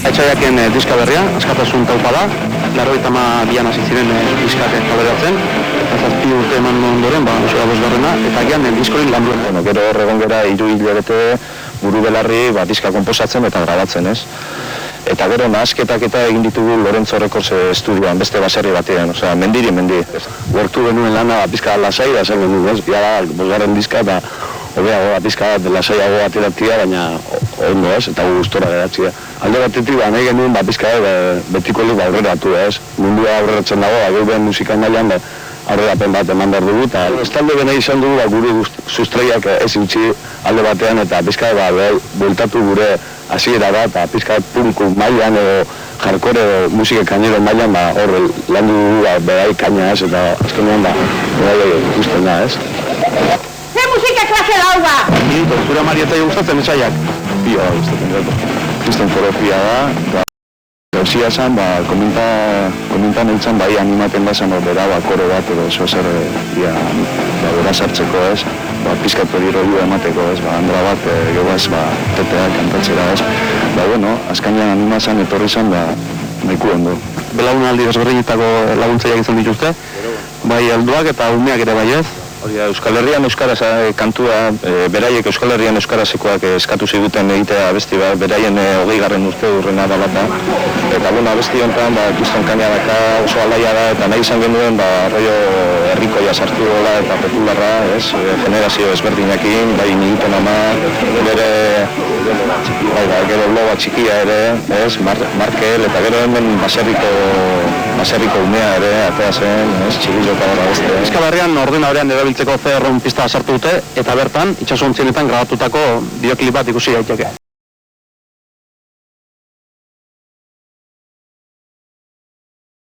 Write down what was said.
Etxaiaken diska berria, askatasun taupa da, 92an hasi ziren diskak kaleratzen, eta 7 urte eman ondoren, oso da bosgarrena, eta gian diskorin lan duen. Bueno, gero horregon gera 3 hilabete buru belarri diska konposatzen eta grabatzen, ez? Eta gero nahasketak eta egin ditugu Lorenzo Records estudioan, beste baserri batean, osea, mendi. Gortu genuen lana pizka lasai da zen genuen, ez? Ja, bosgarren diska eta hobeago pizka lasaiago ateratia, baina ondo, ez? Eta gustora geratzea. Alde batetik nahi genuen pizka betiko aurreratu, ez? Mundua aurreratzen dago, geuben musika mailan aurrerapen bat eman behar dugu, eta estalde bena izan dugu gure sustraiak ez utzi alde batean, eta pizka bueltatu gure hasiera da, eta pizka punku mailan edo jarkore edo musika kainero mailan hor lan dugu berai kaina ez, eta azkenean berai ikusten da, ez? Ze musika klase daua? Zura Marieta gustatzen etxaiak? Pia gustatzen dut. Kristen Forofia da, gauzia zan, komentan eitzan bai animaten bazan bera koro bat edo zozer bera sartzeko, ez? Pizkat pedirolua emateko, ez? Andra bat, geoaz, tetea kantatzera, ez? Bueno, azkainan animazan etorri zan, nahiko ondo. Belaunaldi desberdinetako laguntzaileak izan dituzte, bai helduak eta umeak ere bai, ez? Euskal Herrian euskaraz kantua, beraiek Euskal Herrian euskarazekoak eskatu ziguten egitea abesti bat, beraien 20. urte urrena da bat da. Eta abesti honetan, kriston kaina daka, oso alaia da, eta nahi izan genuen, arroio herrikoia sartu dola eta popularra, ez? Generazio ezberdinekin, bai niguten ama, bere, gero loba txikia ere, ez? Markel, eta gero hemen baserriko umea ere, atea zen, ez? Txililloka dara beste. Euskal Herrian ordenadorean erabiltzeko CR-on pista sartu dute, eta bertan, itxasontzienetan grabatutako bideoklip bat ikusi daiteke.